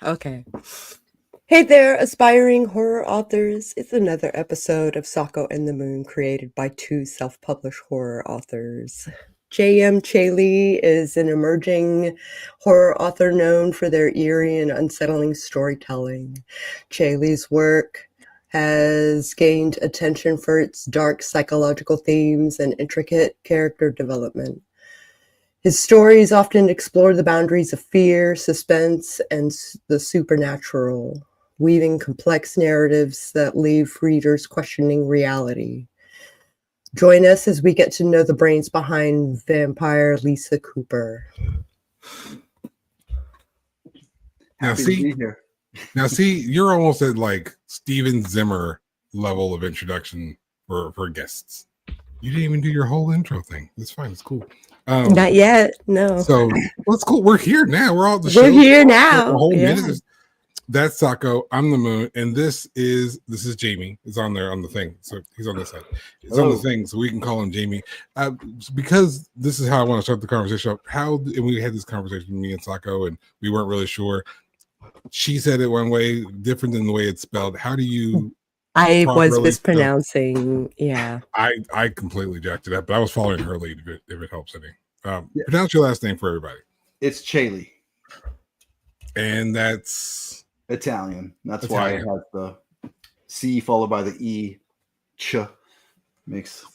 Okay. Hey there, aspiring horror authors. It's another episode of Sako and the Moon created by two self-published horror authors. JM Celi is an emerging horror author known for their eerie and unsettling storytelling. Celi's work has gained attention for its dark psychological themes and intricate character development. His stories often explore the boundaries of fear, suspense, and the supernatural, weaving complex narratives that leave readers questioning reality. Join us as we get to know the brains behind vampire Lisa Cooper. Now see, you're almost at like Steven Zimmer level of introduction for guests. You didn't even do your whole intro thing. It's fine. It's cool. Not yet. No. So that's cool. We're here now. We're all the show. We're here now. A whole minute. That's Sako. I'm the Moon, and this is Jamie. It's on there on the thing. So he's on this side. It's on the thing, so we can call him Jamie. Because this is how I want to start the conversation up. And we had this conversation, me and Sako, and we weren't really sure. She said it one way, different than the way it's spelled. How do you? I was mispronouncing. Yeah. I completely jacked it up, but I was following her lead if it helps any. Pronounce your last name for everybody. It's Celi. And that's Italian. That's why it has the C followed by the E.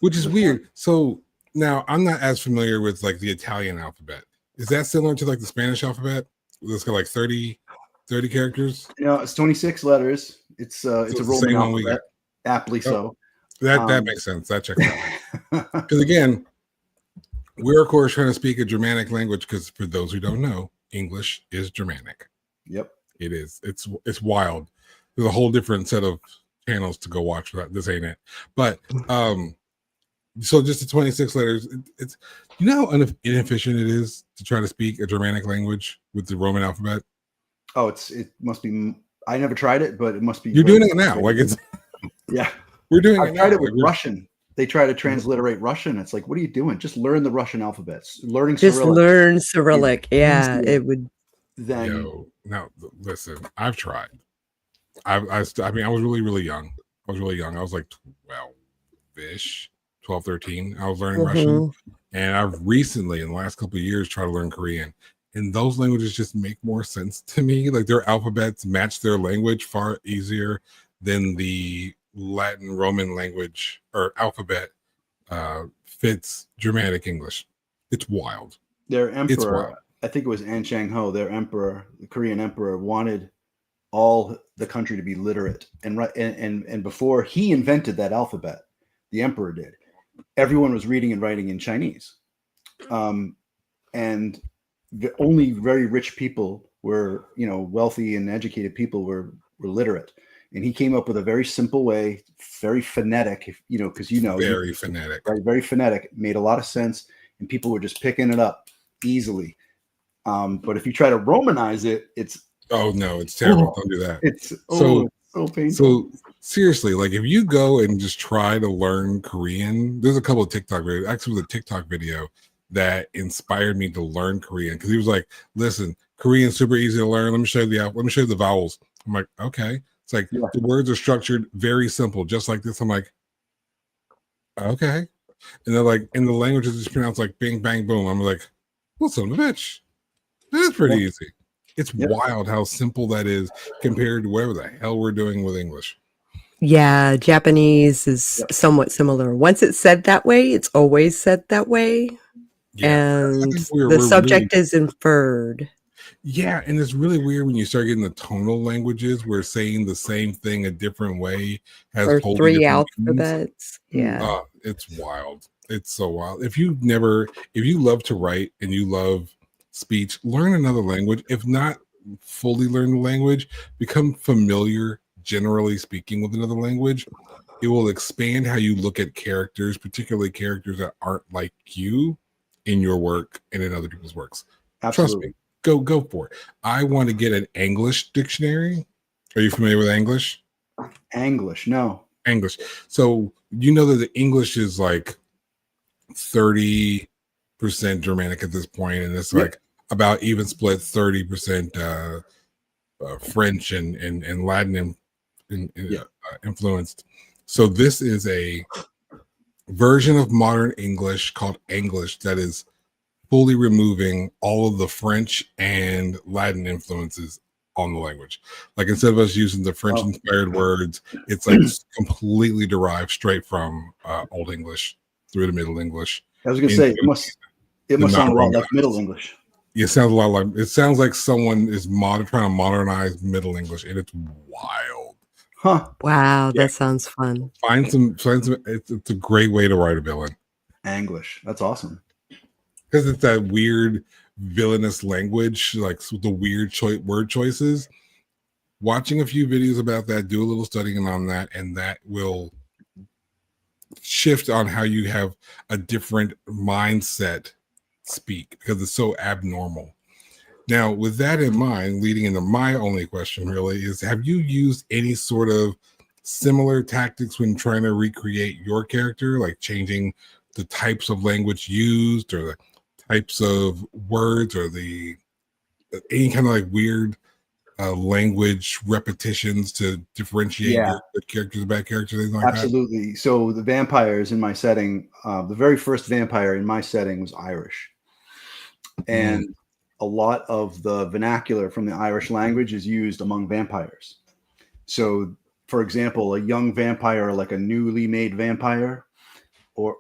Which is weird. So now I'm not as familiar with like the Italian alphabet. Is that similar to like the Spanish alphabet? It's got like 30 characters. It's 26 letters. It's a Roman alphabet. Aptly so. That makes sense. That checks out. Because again, we're of course trying to speak a Germanic language. Because for those who don't know, English is Germanic. Yep, it is. It's wild. There's a whole different set of channels to go watch for that. This ain't it. But so just the 26 letters. It's how inefficient it is to try to speak a Germanic language with the Roman alphabet. Oh, it must be. I never tried it, but it must be. You're doing it now. Like it's. Yeah, we're doing it. I tried it with Russian. They try to transliterate Russian. It's like, what are you doing? Just learn the Russian alphabets. Learning Cyrillic. Learn Cyrillic. Yeah, it would. Then no, listen. I've tried. I was really, really young. I was like 12-ish, 12, 13. I was learning Russian, and I've recently, in the last couple of years, tried to learn Korean. And those languages just make more sense to me. Like their alphabets match their language far easier than the Latin Roman language or alphabet fits Germanic English. It's wild. Their emperor, I think it was An Chang-ho, their emperor, the Korean emperor, wanted all the country to be literate. And before he invented that alphabet, the emperor did, everyone was reading and writing in Chinese. And the only very rich people were, wealthy and educated people were literate. And he came up with a very simple way, very phonetic, very phonetic, right? Very phonetic, made a lot of sense, and people were just picking it up easily. But if you try to Romanize it, it's it's terrible. Don't do that. It's so painful. So seriously, like if you go and just try to learn Korean, there's a couple of TikTok videos. Actually, it was a TikTok video that inspired me to learn Korean because he was like, "Listen, Korean's super easy to learn. Let me show you the vowels." I'm like, "Okay." It's like the words are structured very simple, just like this. I'm like, "Okay," and they're like, in the language is just pronounced like "bing bang boom." I'm like, "Well, son of a bitch, that is pretty easy." It's wild how simple that is compared to whatever the hell we're doing with English. Yeah, Japanese is somewhat similar. Once it's said that way, it's always said that way. Yeah, and the subject is inferred. Yeah, and it's really weird when you start getting the tonal languages where saying the same thing a different way has or three alphabets. Yeah. It's wild. It's so wild. If you love to write and you love speech, learn another language. If not fully learn the language, become familiar, generally speaking, with another language. It will expand how you look at characters, particularly characters that aren't like you in your work and in other people's works. Absolutely. Trust me. Go for it. I want to get an English dictionary. Are you familiar with English? English, no. English. So you know that the English is like 30% Germanic at this point, and it's like about even split 30% French and Latin influenced. So this is a version of modern English called English that is fully removing all of the French and Latin influences on the language. Like instead of us using the French inspired words, it's like completely derived straight from Old English through to Middle English. I was going to say it must sound a lot like Middle English. It sounds a lot like someone is trying to modernize Middle English, and it's wild. Huh? Wow, that sounds fun. Find some. It's a great way to write a villain. English. That's awesome. Because it's that weird villainous language, like the weird word choices. Watching a few videos about that, do a little studying on that, and that will shift on how you have a different mindset speak, because it's so abnormal. Now, with that in mind, leading into my only question really is, have you used any sort of similar tactics when trying to recreate your character, like changing the types of language used or the types of words or any kind of like weird language repetitions to differentiate your good characters, bad characters, things like Absolutely. that? So the vampires in my setting, the very first vampire in my setting was Irish. And a lot of the vernacular from the Irish language is used among vampires. So, for example, a young vampire, like a newly made vampire, or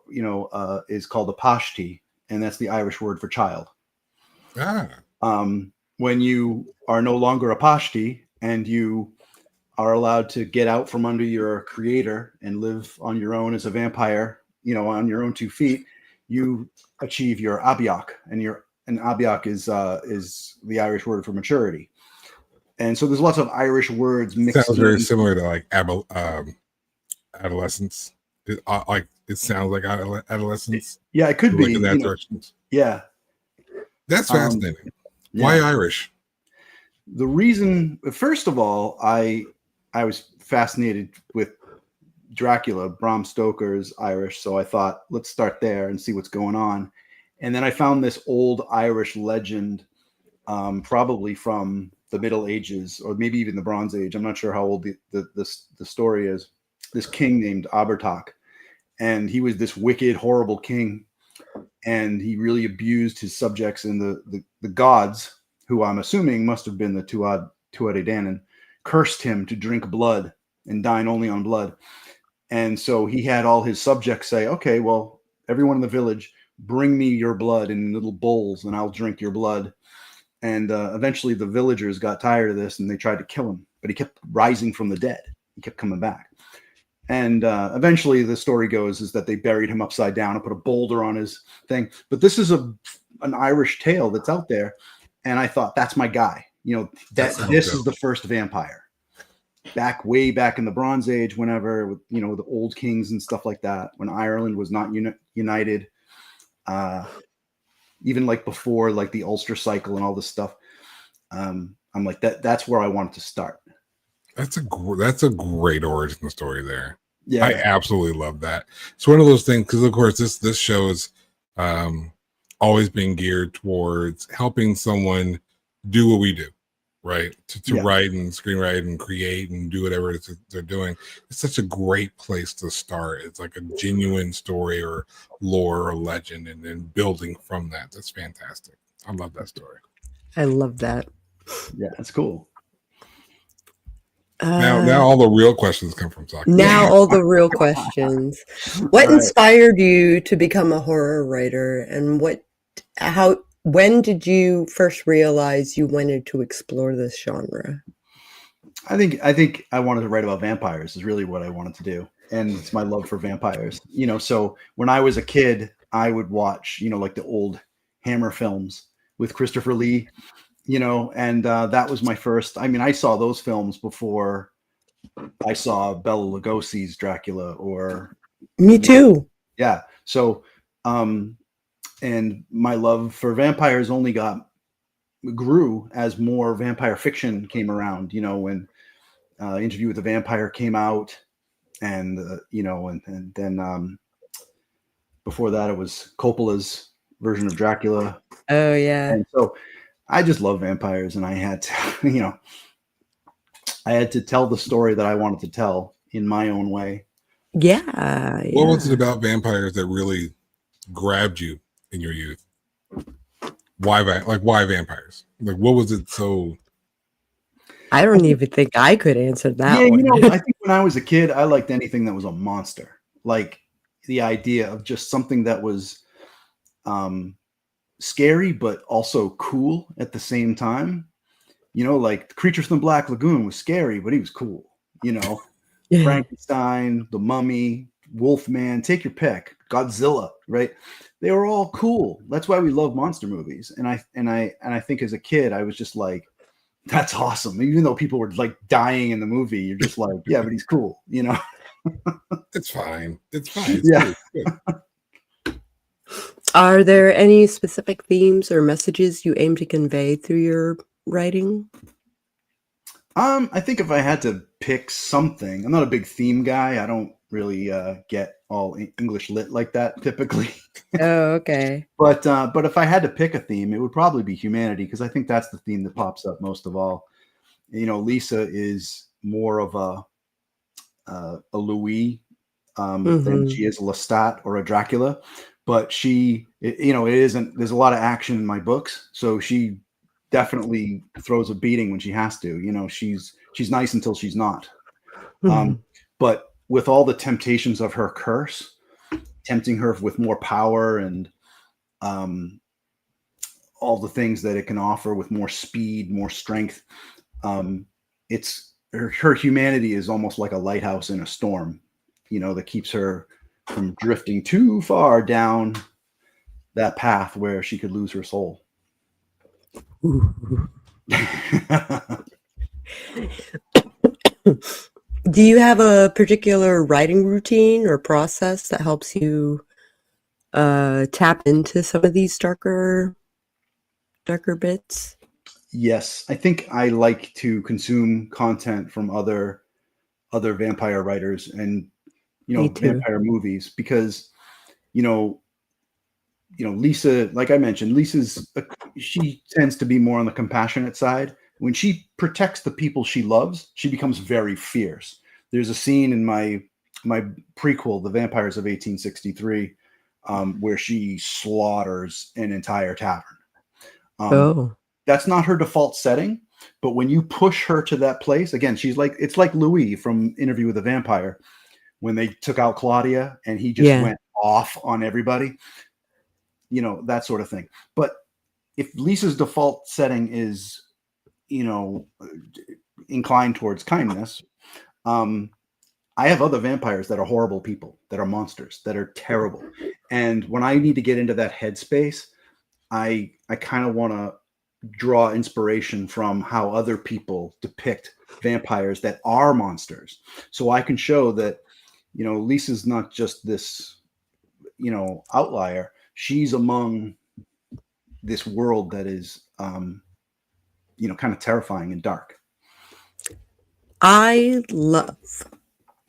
is called a pashti, and that's the Irish word for child. When you are no longer a pashti and you are allowed to get out from under your creator and live on your own as a vampire, on your own 2 feet, you achieve your abiach, and abiach is the Irish word for maturity. And so there's lots of Irish words mixed. Sounds very similar to like adolescence. It sounds like adolescence. Yeah, it could be in that direction. Yeah, that's fascinating. Why Irish? The reason, first of all, I was fascinated with Dracula. Bram Stoker's Irish, so I thought, let's start there and see what's going on. And then I found this old Irish legend, probably from the Middle Ages or maybe even the Bronze Age. I'm not sure how old the story is. This king named Abertach, and he was this wicked, horrible king, and he really abused his subjects, and the gods, who I'm assuming must have been the Tuatha Dé Danann, cursed him to drink blood and dine only on blood. And so he had all his subjects say, okay, well, everyone in the village, bring me your blood in little bowls and I'll drink your blood. And eventually the villagers got tired of this and they tried to kill him, but he kept rising from the dead. He kept coming back. And eventually the story goes is that they buried him upside down and put a boulder on his thing. But this is an Irish tale that's out there. And I thought, that's my guy. This is the first vampire. Way back in the Bronze Age, whenever, with the old kings and stuff like that, when Ireland was not united, even like before, like the Ulster cycle and all this stuff. I'm like, that's where I wanted to start. That's a great origin story there. Yeah, I absolutely love that. It's one of those things, because of course this show is always been geared towards helping someone do what we do, right? To write and screenwrite and create and do whatever it is they're doing. It's such a great place to start. It's like a genuine story or lore or legend, and then building from that. That's fantastic. I love that story. I love that. Yeah, that's cool. Now all the real questions come from Sako. Now all the real questions. What inspired you to become a horror writer, and when did you first realize you wanted to explore this genre? I think I wanted to write about vampires is really what I wanted to do. And it's my love for vampires. So when I was a kid, I would watch, like the old Hammer films with Christopher Lee, and that was my first. I mean, I saw those films before I saw Bela Lugosi's Dracula or. Me too. Yeah. So, and my love for vampires only grew as more vampire fiction came around, when Interview with the Vampire came out, and and then before that it was Coppola's version of Dracula. Oh yeah. And so I just love vampires, and I had to, I had to tell the story that I wanted to tell in my own way. Yeah. What was it about vampires that really grabbed you in your youth? Why vampires? Like, what was it so? I don't even think I could answer that Yeah, one. you know, I think when I was a kid, I liked anything that was a monster. Like the idea of just something that was scary, but also cool at the same time. You know, like Creatures from the Black Lagoon was scary, but he was cool. You know, Frankenstein, The Mummy, Wolfman, take your pick, Godzilla, right? They were all cool. That's why we love monster movies. And I think as a kid, I was just like, that's awesome. Even though people were like dying in the movie, you're just like, yeah, but he's cool, you know? It's fine. It's fine. It's Yeah. good. Are there any specific themes or messages you aim to convey through your writing? I think if I had to pick something, I'm not a big theme guy. I don't really get all English lit like that typically. Oh, okay. But if I had to pick a theme, it would probably be humanity, because I think that's the theme that pops up most of all. You know, Lisa is more of a Louis than she is a Lestat or a Dracula, but it isn't. There's a lot of action in my books, so she definitely throws a beating when she has to. You know, she's nice until she's not. But with all the temptations of her curse, tempting her with more power and all the things that it can offer with more speed, more strength, it's her humanity is almost like a lighthouse in a storm, you know, that keeps her from drifting too far down that path where she could lose her soul. Do you have a particular writing routine or process that helps you tap into some of these darker bits? Yes, I think I like to consume content from other vampire writers and, you know, vampire movies, because, you know, Lisa, like I mentioned, she tends to be more on the compassionate side. When she protects the people she loves, she becomes very fierce. There's a scene in my prequel, The Vampires of 1863, where she slaughters an entire tavern. That's not her default setting, but when you push her to that place, again, it's like Louis from Interview with a Vampire, when they took out Claudia and he just went off on everybody, you know, that sort of thing. But if Lisa's default setting is, you know, inclined towards kindness, I have other vampires that are horrible people, that are monsters, that are terrible. And when I need to get into that headspace, I kind of want to draw inspiration from how other people depict vampires that are monsters, so I can show that, you know, Lisa's not just this, you know, outlier. She's among this world that is, you know, kind of terrifying and dark. I love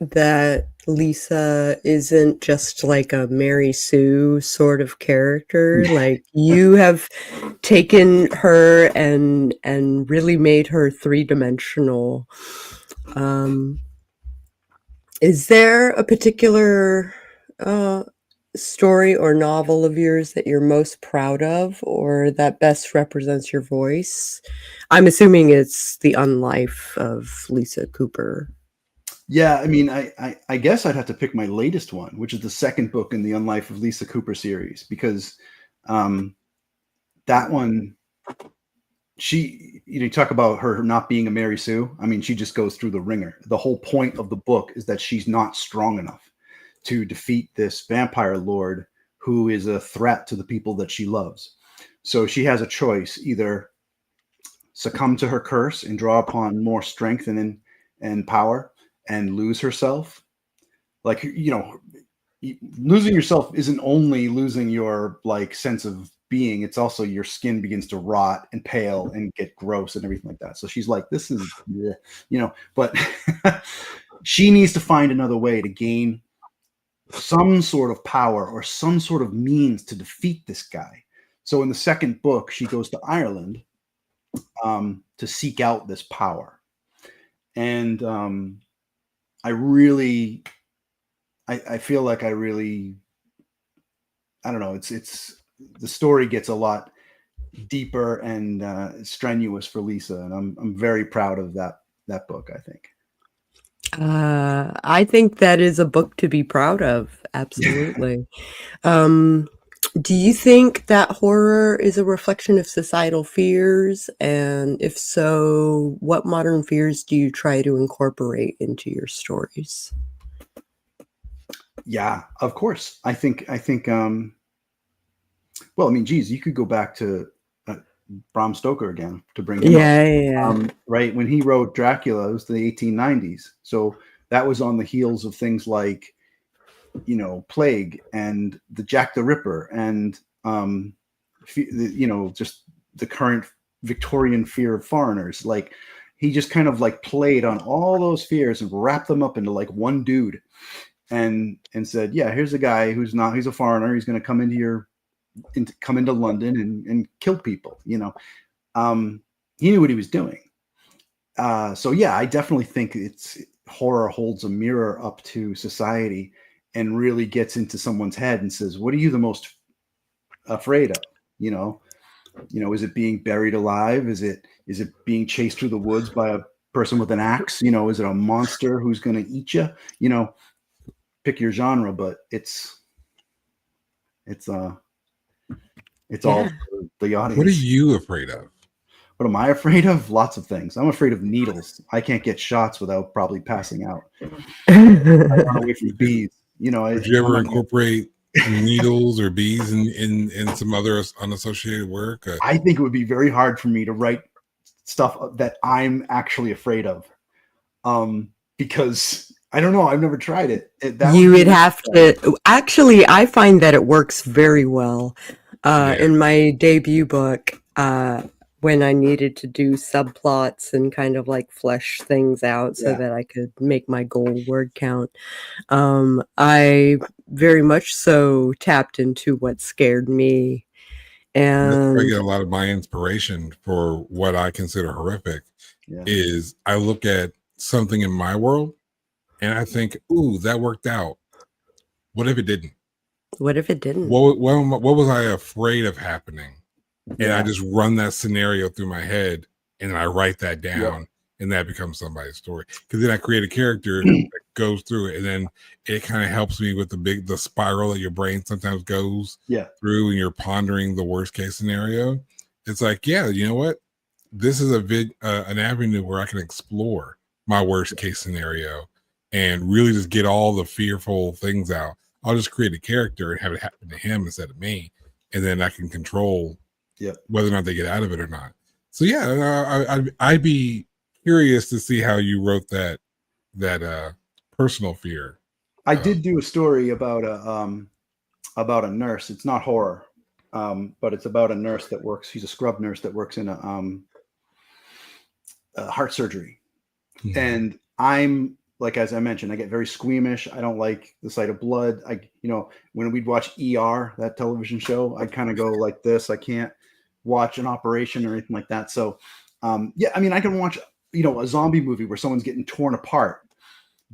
that Lisa isn't just like a Mary Sue sort of character. Like, you have taken her and really made her three-dimensional. Is there a particular story or novel of yours that you're most proud of, or that best represents your voice? I'm assuming it's The Unlife of Lisa Cooper. Yeah, I mean, I guess I'd have to pick my latest one, which is the second book in the Unlife of Lisa Cooper series, because that one, you talk about her not being a Mary Sue. I mean, she just goes through the ringer. The whole point of the book is that she's not strong enough to defeat this vampire lord who is a threat to the people that she loves. So she has a choice: either succumb to her curse and draw upon more strength and power and lose herself. Like, you know, losing yourself isn't only losing your like sense of being, it's also your skin begins to rot and pale and get gross and everything like that. So she's like, this is, you know, but she needs to find another way to gain some sort of power or some sort of means to defeat this guy. So in the second book, she goes to Ireland to seek out this power. and I really, I feel like I really, I don't know. It's the story gets a lot deeper and strenuous for Lisa, and I'm very proud of that book. I think. I think that is a book to be proud of. Absolutely. Do you think that horror is a reflection of societal fears? And if so, what modern fears do you try to incorporate into your stories? Yeah, of course. I think well, I mean, geez, you could go back to Bram Stoker again to bring him up. Yeah. Right when he wrote Dracula, it was the 1890s. So that was on the heels of things like, Plague and the Jack the Ripper and just the current Victorian fear of foreigners. Like he just kind of like played on all those fears and wrapped them up into like one dude and said, yeah, here's a guy he's a foreigner. He's going to come into London and kill people. He knew what he was doing. So yeah, I definitely think horror holds a mirror up to society and really gets into someone's head and says, what are you the most afraid of? Is it being buried alive? Is it being chased through the woods by a person with an axe? Is it a monster who's going to eat you? Pick your genre, but it's all for the audience. What are you afraid of? What am I afraid of? Lots of things. I'm afraid of needles. I can't get shots without probably passing out. I run away from bees. Would you ever incorporate needles or bees in some other unassociated work? I think it would be very hard for me to write stuff that I'm actually afraid of, because I don't know. I've never tried it. You would have to. Actually, I find that it works very well. In my debut book, when I needed to do subplots and kind of like flesh things out so that I could make my goal word count, I very much so tapped into what scared me. And that's where I get a lot of my inspiration for what I consider horrific. Is I look at something in my world and I think, ooh, that worked out. What if it didn't? What if it didn't? What was I afraid of happening? And I just run that scenario through my head and I write that down and that becomes somebody's story. Because then I create a character that goes through it, and then it kind of helps me with the spiral that your brain sometimes goes through and you're pondering the worst case scenario. It's like, yeah, you know what? This is an avenue where I can explore my worst case scenario and really just get all the fearful things out. I'll just create a character and have it happen to him instead of me, and then I can control whether or not they get out of it or not. So yeah, I'd be curious to see how you wrote that personal fear. I did do a story about a nurse. It's not horror, but it's about a nurse that works. She's a scrub nurse that works in a heart surgery, and I'm like, as I mentioned, I get very squeamish. I don't like the sight of blood. When we'd watch ER, that television show, I kind of go like this. I can't watch an operation or anything like that. So, I mean, I can watch, a zombie movie where someone's getting torn apart.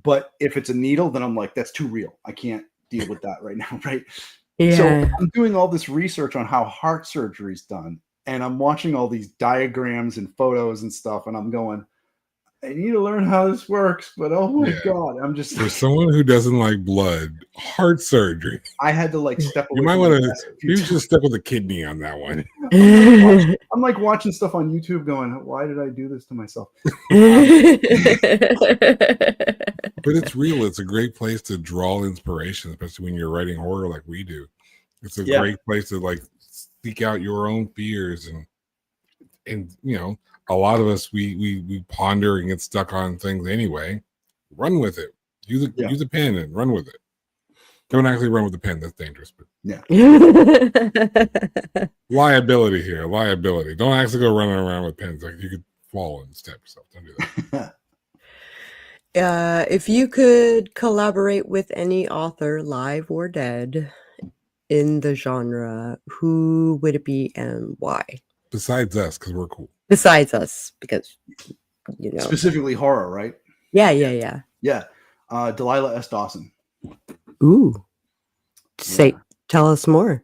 But if it's a needle, then I'm like, that's too real. I can't deal with that right now, right? Yeah. So I'm doing all this research on how heart surgery is done. And I'm watching all these diagrams and photos and stuff. And I'm going, I need to learn how this works, but oh my God, I'm just for someone who doesn't like blood, heart surgery. I had to like step away. You might want to. You should step with a kidney on that one. I'm like watching stuff on YouTube, going, "Why did I do this to myself?" But it's real. It's a great place to draw inspiration, especially when you're writing horror like we do. It's a great place to like seek out your own fears and a lot of us we ponder and get stuck on things anyway. Run with it. Use a pen and run with it. Don't actually run with the pen. That's dangerous. But liability here. Liability. Don't actually go running around with pens. Like you could fall and stab yourself. Don't do that. If you could collaborate with any author, live or dead, in the genre, who would it be and why? Besides us, because we're cool. Besides us, because Specifically horror, right? Yeah. Yeah. Delilah S. Dawson. Ooh. Tell us more.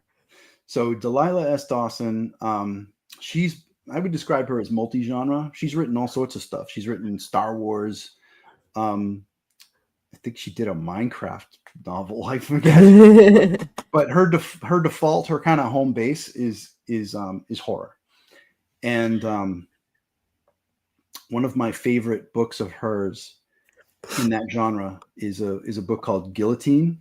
So Delilah S. Dawson, I would describe her as multi-genre. She's written all sorts of stuff. She's written Star Wars. I think she did a Minecraft novel. I forget. But her default, her kind of home base is horror. And one of my favorite books of hers in that genre is a book called Guillotine.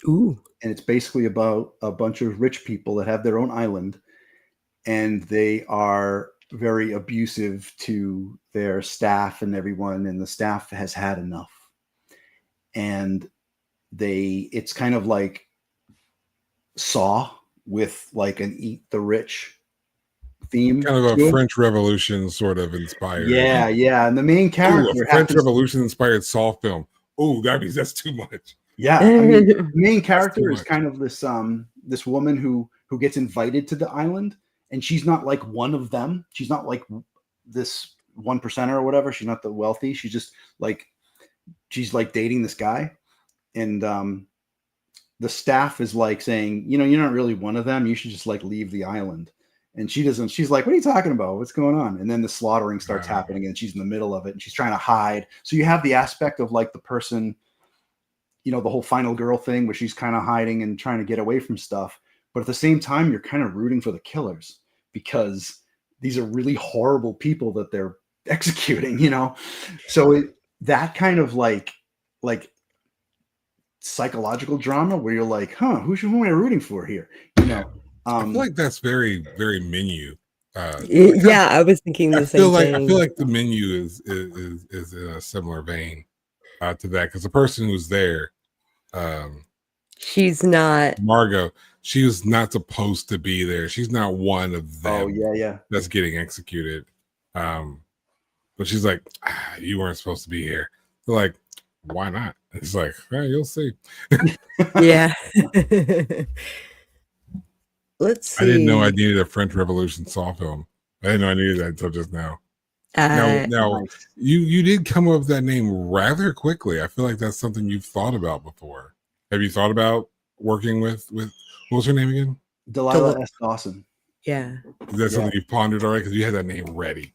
Ooh. And it's basically about a bunch of rich people that have their own island, and they are very abusive to their staff and everyone, and the staff has had enough. And it's kind of like Saw with like an Eat the Rich theme. Kind of a French Revolution sort of inspired. Yeah. And the main character, a French Revolution inspired Saw film. Oh, that means that's too much. Yeah, I mean, the main character is kind of this woman who gets invited to the island, and she's not like one of them. She's not like this 1%er or whatever. She's not the wealthy. She's just like dating this guy, and the staff is like saying, you're not really one of them. You should just like leave the island. And she doesn't. She's like, what are you talking about? What's going on? And then the slaughtering starts happening, and she's in the middle of it, and she's trying to hide. So you have the aspect of like the person, the whole final girl thing where she's kind of hiding and trying to get away from stuff. But at the same time, you're kind of rooting for the killers because these are really horrible people that they're executing, So that kind of like psychological drama where you're like, who am I rooting for here? I feel like that's very, very Menu. Yeah, I was thinking the same thing. I feel like the Menu is in a similar vein to that, because the person who's there, she's not Margot. She was not supposed to be there. She's not one of them. Oh yeah. That's getting executed. But she's like, you weren't supposed to be here. They're like, why not? It's like, you'll see. Yeah. Let's see. I didn't know I needed a French Revolution Saw film. I didn't know I needed that until just now. Now, you did come up with that name rather quickly. I feel like that's something you've thought about before. Have you thought about working with what was her name again? Delilah S. Dawson. Yeah. Is that something you've pondered already? Because you had that name ready.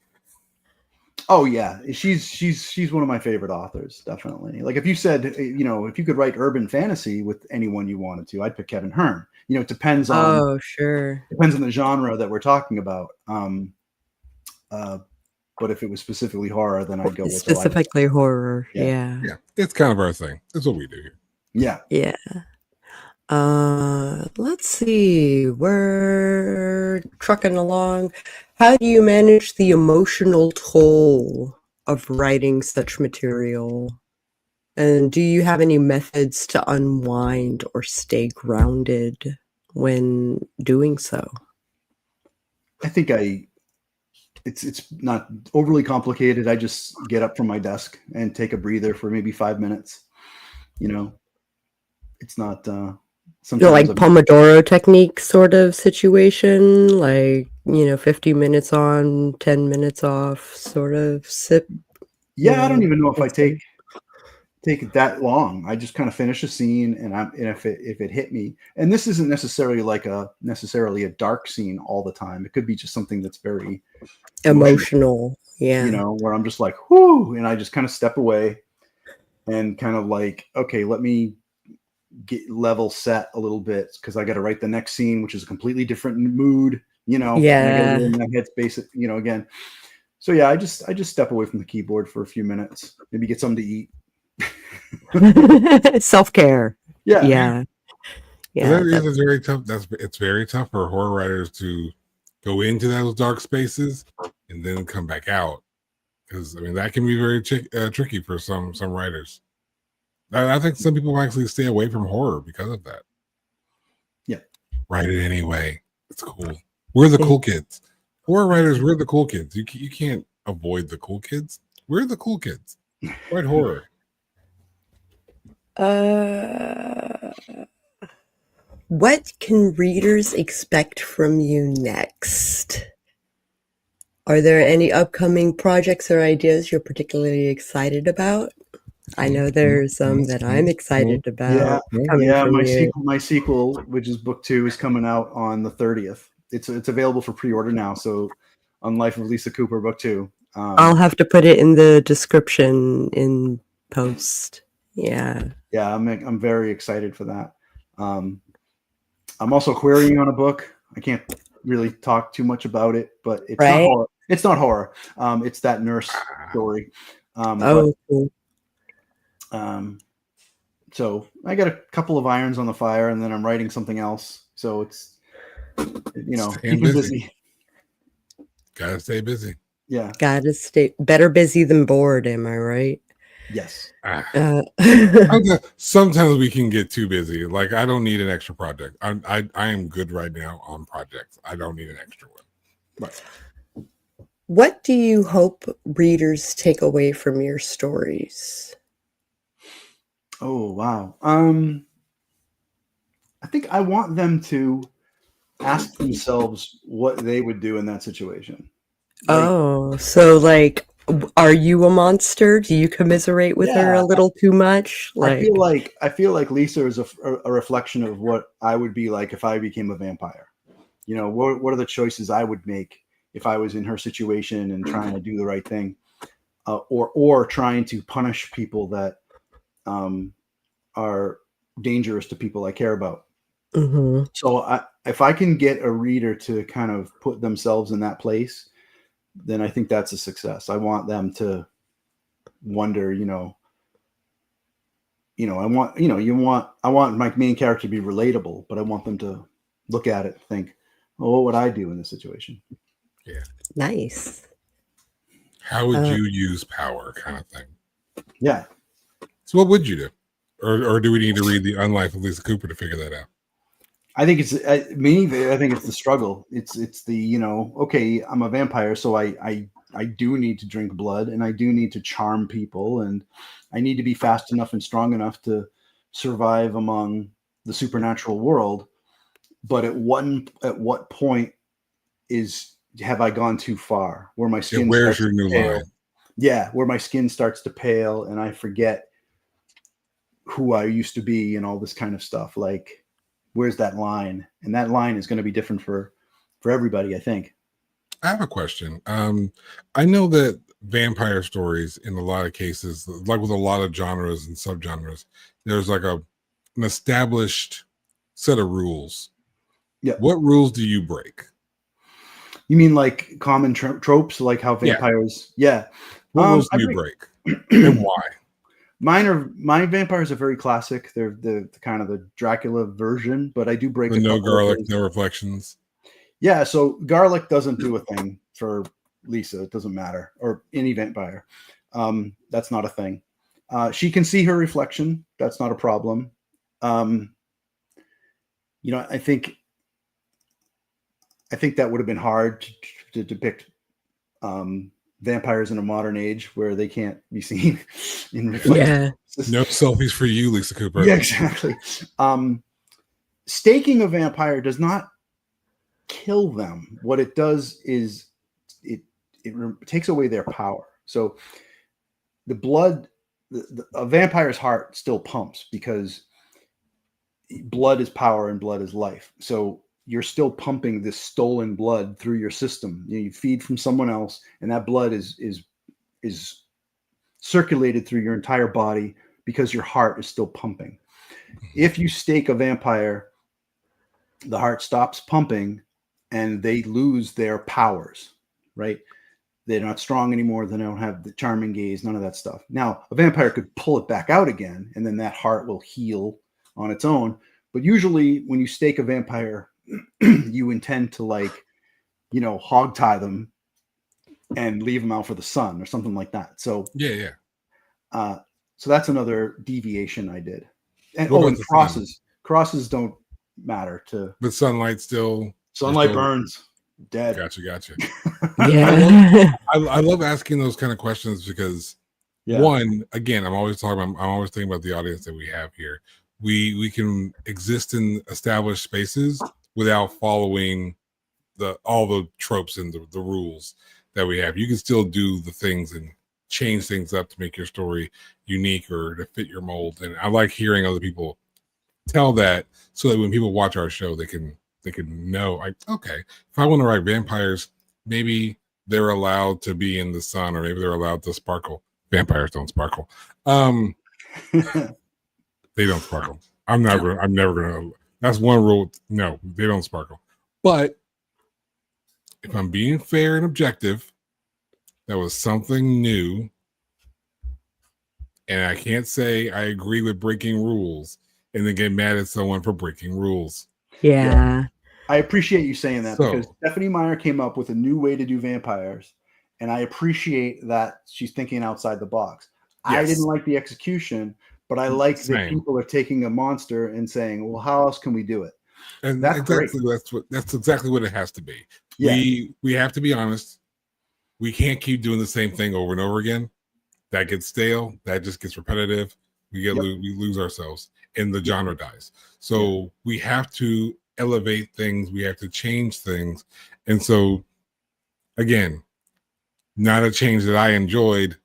Oh yeah, she's one of my favorite authors, definitely. Like if you said, if you could write urban fantasy with anyone you wanted to, I'd pick Kevin Hearn. It depends on depends on the genre that we're talking about. But if it was specifically horror, then I'd go with specifically horror. Yeah, it's kind of our thing. That's what we do here. Yeah. Let's see. We're trucking along. How do you manage the emotional toll of writing such material? And do you have any methods to unwind or stay grounded when doing so? I think it's not overly complicated. I just get up from my desk and take a breather for maybe 5 minutes. It's not like Pomodoro technique sort of situation, like 50 minutes on, 10 minutes off, sort of sip. Yeah, I don't even know if I take it that long. I just kind of finish a scene, and if it hit me, and this isn't necessarily a dark scene all the time. It could be just something that's very emotional. Yeah, where I'm just like, whoo, and I just kind of step away and kind of like, okay, let me get level set a little bit because I got to write the next scene, which is a completely different mood, Yeah. In that headspace, again. So yeah, I just step away from the keyboard for a few minutes, maybe get something to eat. Self-care. Yeah. It's very tough. It's very tough for horror writers to go into those dark spaces and then come back out, because that can be very tricky for some writers. I think some people actually stay away from horror because of that. Yeah. Write it anyway. It's cool. We're the cool kids. Horror writers, we're the cool kids. You can't avoid the cool kids. We're the cool kids. Write horror. What can readers expect from you next? Are there any upcoming projects or ideas you're particularly excited about? I know there's some that I'm excited about coming from you. My sequel, which is book 2, is coming out on the 30th. It's available for pre-order now. So, on Life of Lisa Cooper, book 2. I'll have to put it in the description in post. Yeah. Yeah, I'm very excited for that. I'm also querying on a book. I can't really talk too much about it, but it's not horror. It's not horror. It's that nurse story. Cool. So I got a couple of irons on the fire, and then I'm writing something else. So it's, keeping busy. Gotta stay busy. Yeah. Gotta stay better busy than bored. Am I right? Yes. Sometimes we can get too busy. Like, I don't need an extra project. I am good right now on projects. I don't need an extra one. Right. What do you hope readers take away from your stories? Oh, wow. I think I want them to ask themselves what they would do in that situation. So like, are you a monster? Do you commiserate with her a little too much? I feel like Lisa is a reflection of what I would be like if I became a vampire. What are the choices I would make if I was in her situation and trying to do the right thing, or trying to punish people that are dangerous to people I care about. Mm-hmm. So if I can get a reader to kind of put themselves in that place, then I think that's a success. I want them to wonder, I want my main character to be relatable, but I want them to look at it and think, oh, what would I do in this situation? Yeah. Nice. How would you use power, kind of thing? Yeah. So what would you do? Or do we need to read The Unlife of Lisa Cooper to figure that out? I think it's I think it's the struggle. It's the, okay, I'm a vampire, so I do need to drink blood, and I do need to charm people, and I need to be fast enough and strong enough to survive among the supernatural world. But at what point have I gone too far? Where my skin where's your new line? Yeah, where my skin starts to pale and I forget who I used to be and all this kind of stuff. Like, where's that line? And that line is going to be different for everybody, I think. I have a question. I know that vampire stories, in a lot of cases, like with a lot of genres and subgenres, there's like an established set of rules. Yeah. What rules do you break? You mean like common tropes, like how vampires? Yeah. What rules do you break, and why? My vampires are very classic. They're the kind of the Dracula version, but I do break no garlic, no reflections. Yeah, so garlic doesn't do a thing for Lisa. It doesn't matter, or any vampire. That's not a thing. She can see her reflection. That's not a problem. I think that would have been hard to depict vampires in a modern age where they can't be seen in reflection. Yeah. No selfies for you, Lisa Cooper. Yeah, exactly. Staking a vampire does not kill them. What it does is it takes away their power. So the blood, a vampire's heart still pumps because blood is power and blood is life. So you're still pumping this stolen blood through your system. You feed from someone else, and that blood is circulated through your entire body because your heart is still pumping. If you stake a vampire, the heart stops pumping and they lose their powers, right? They're not strong anymore. They don't have the charming gaze, none of that stuff. Now, a vampire could pull it back out again, and then that heart will heal on its own. But usually when you stake a vampire, you intend to hog tie them and leave them out for the sun or something like that. So yeah. So that's another deviation I did. And crosses don't matter but sunlight burns. Dead. Gotcha. Yeah. I love asking those kind of questions because one, again, I'm always thinking about the audience that we have here. We can exist in established spaces without following all the tropes and the rules that we have. You can still do the things and change things up to make your story unique or to fit your mold. And I like hearing other people tell that, so that when people watch our show, they can know, like, okay, if I want to write vampires, maybe they're allowed to be in the sun, or maybe they're allowed to sparkle. Vampires don't sparkle. They don't sparkle. I'm never gonna. That's one rule. No, they don't sparkle. But if I'm being fair and objective, that was something new, and I can't say I agree with breaking rules and then get mad at someone for breaking rules. Yeah. I appreciate you saying that, because Stephanie Meyer came up with a new way to do vampires, and I appreciate that she's thinking outside the box. Yes. I didn't like the execution, but I like that people are taking a monster and saying, well, how else can we do it? And that's exactly what it has to be. Yeah. We have to be honest. We can't keep doing the same thing over and over again. That gets stale. That just gets repetitive. We lose ourselves, and the genre dies. So we have to elevate things. We have to change things. And so, again, not a change that I enjoyed,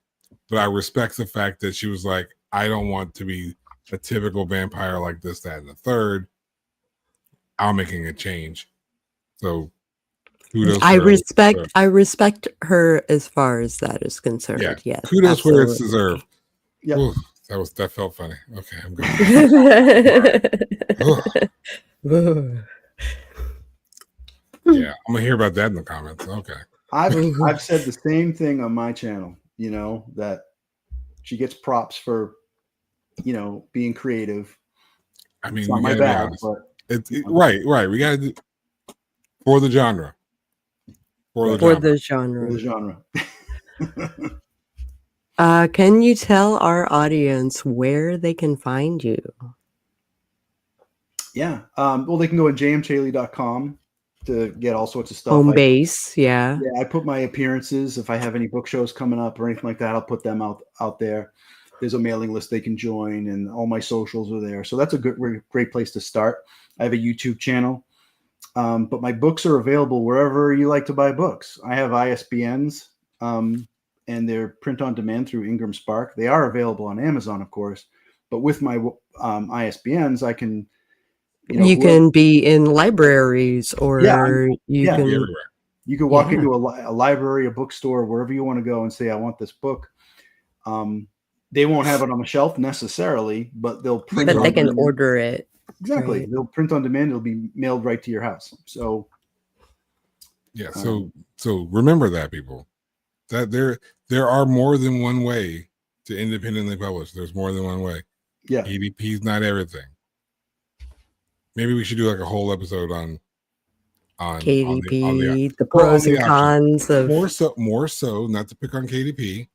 but I respect the fact that she was like, I don't want to be a typical vampire like this, that, and the third. I'm making a change. So kudos. I respect her as far as that is concerned. Yeah. Yes. Kudos absolutely. Where it's deserved. Yeah. That felt funny. Okay, I'm good. Yeah, I'm gonna hear about that in the comments. Okay. I've said the same thing on my channel, that she gets props for, being creative. I mean, it's not my bad, but right. We gotta do for the genre. For the genre. Can you tell our audience where they can find you? Yeah. Well, they can go to jmceli.com to get all sorts of stuff. Home base. Yeah. Yeah. I put my appearances. If I have any book shows coming up or anything like that, I'll put them out there. There's a mailing list they can join, and all my socials are there. So that's a great place to start. I have a YouTube channel, but my books are available wherever you like to buy books. I have ISBNs, and they're print on demand through Ingram Spark. They are available on Amazon, of course, but with my ISBNs, I can, you can be in libraries, or you can walk into a library, a bookstore, wherever you want to go and say, I want this book. They won't have it on the shelf necessarily, but they'll print. But they can order it. Exactly. Right. They'll print on demand. It'll be mailed right to your house. So, yeah. So remember that, people, that there are more than one way to independently publish. There's more than one way. Yeah. EDP is not everything. Maybe we should do like a whole episode on KDP, the pros and cons of more so, not to pick on KDP,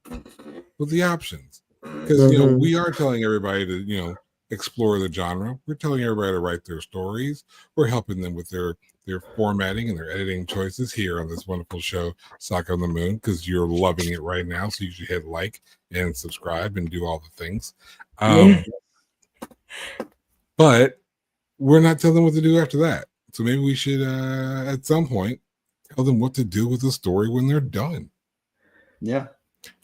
but the options. Because we are telling everybody to explore the genre. We're telling everybody to write their stories. We're helping them with their formatting and their editing choices here on this wonderful show, Sako on the Moon, because you're loving it right now. So you should hit like and subscribe and do all the things. But we're not telling them what to do after that. So maybe we should, at some point, tell them what to do with the story when they're done. Yeah.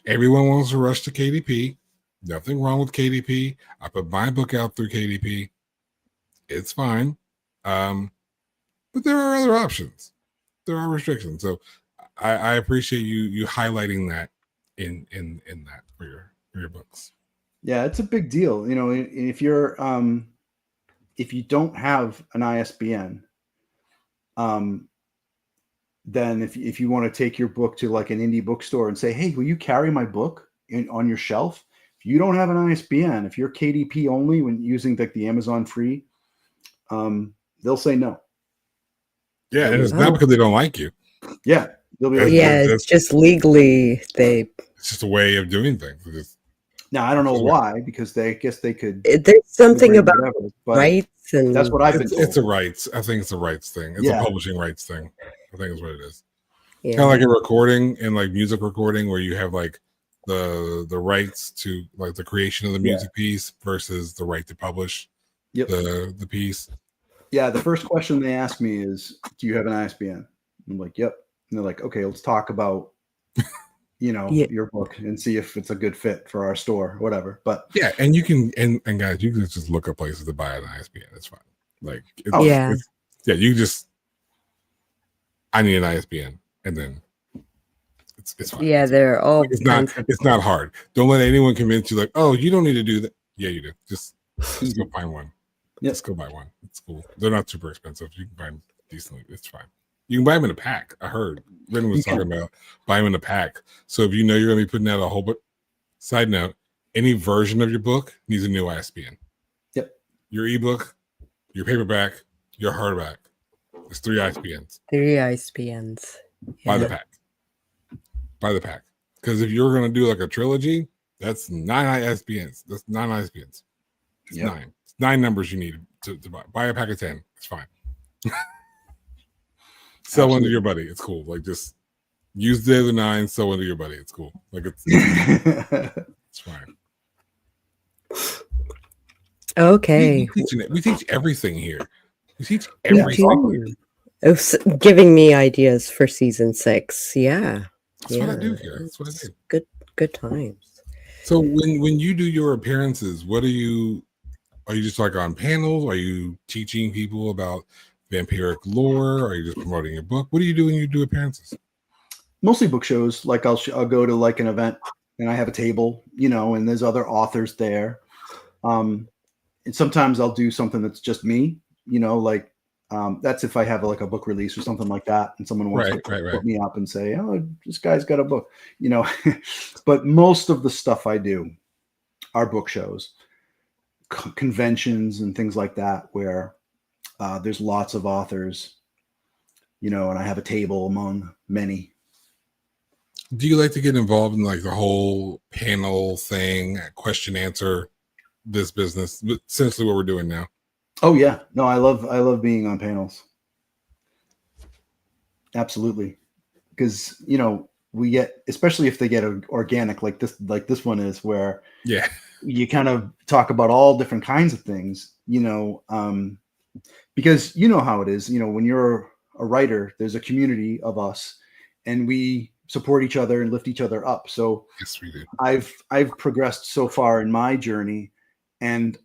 Everyone wants to rush to KDP. Nothing wrong with KDP. I put my book out through KDP. It's fine. But there are other options. There are restrictions. So I appreciate you highlighting that in that for your books. Yeah, it's a big deal. If you're if you don't have an ISBN, then if you want to take your book to like an indie bookstore and say, hey, will you carry my book on your shelf? If you don't have an ISBN, if you're KDP only when using like the Amazon free, they'll say no. Yeah, and it's not because they don't like you. Yeah, they'll be like, it's just legally It's just a way of doing things. Now I don't know why, because I guess they could. There's something about rights, and that's what I've been told. It's a rights. I think it's a rights thing. It's a publishing rights thing. I think is what it is. Yeah. Kind of like a recording and like music recording, where you have like the rights to like the creation of the music piece versus the right to publish the piece. Yeah, the first question they ask me is, do you have an ISBN? I'm like, yep. And they're like, okay, let's talk about your book and see if it's a good fit for our store, whatever. But yeah, and you can and guys, you can just look up places to buy an ISBN. It's fine. Like you just I need an ISBN, and then it's fine. Yeah, they're all. It's not hard. Don't let anyone convince you like, oh, you don't need to do that. Yeah, you do. Just go find one. Yep. Just go buy one. It's cool. They're not super expensive. You can buy them decently. It's fine. You can buy them in a pack. I heard Ren was talking about buy them in a pack. So if you know you're going to be putting out a whole book. Side note: any version of your book needs a new ISBN. Yep. Your ebook, your paperback, your hardback. There's 3 ISBNs. 3 ISBNs. Yeah. Buy the pack. Buy the pack. Because if you're going to do like a trilogy, that's 9 ISBNs. That's 9 ISBNs. It's 9. It's 9 numbers you need to buy. Buy a pack of 10. It's fine. Sell one to your buddy. It's cool. Like just use the other 9, sell one to your buddy. It's cool. Like it's it's fine. Okay. We teach everything here. We teach everything. It's giving me ideas for season 6. Yeah. That's what I do here. That's what I do. Good times. So when you do your appearances, are you just like on panels? Are you teaching people about vampiric lore? Are you just promoting your book? What do you do when you do appearances? Mostly book shows. Like I'll go to like an event and I have a table, and there's other authors there. And sometimes I'll do something that's just me, like that's if I have like a book release or something like that, and someone wants to put me up and say, "Oh, this guy's got a book," But most of the stuff I do are book shows, conventions, and things like that, where there's lots of authors, and I have a table among many. Do you like to get involved in like the whole panel thing, question answer, this business, essentially what we're doing now? Oh yeah, no, I love being on panels. Absolutely, because we get, especially if they get organic like this one is, where you kind of talk about all different kinds of things, because how it is, when you're a writer, there's a community of us, and we support each other and lift each other up. So yes, we do. I've progressed so far in my journey, and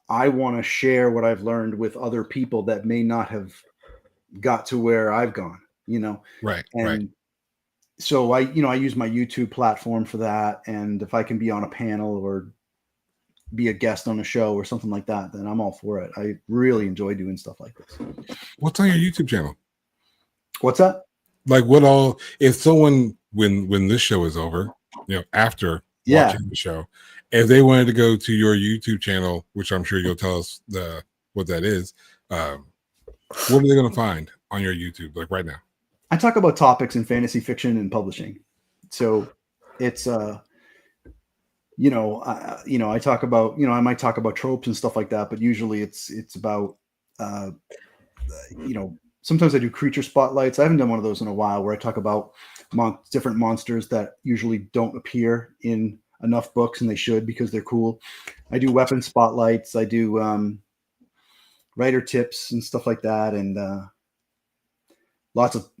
I want to share what I've learned with other people that may not have got to where I've gone, Right. And right. So I use my YouTube platform for that. And if I can be on a panel or be a guest on a show or something like that, then I'm all for it. I really enjoy doing stuff like this. What's on your YouTube channel? What's that? Like what all, if someone, when this show is over, after watching the show, if they wanted to go to your YouTube channel, which I'm sure you'll tell us what that is, what are they going to find on your YouTube, like right now? I talk about topics in fantasy fiction and publishing. So it's, I talk about, I might talk about tropes and stuff like that, but usually it's about, sometimes I do creature spotlights. I haven't done one of those in a while, where I talk about different monsters that usually don't appear in enough books, and they should, because they're cool. I do weapon spotlights. I do writer tips and stuff like that, and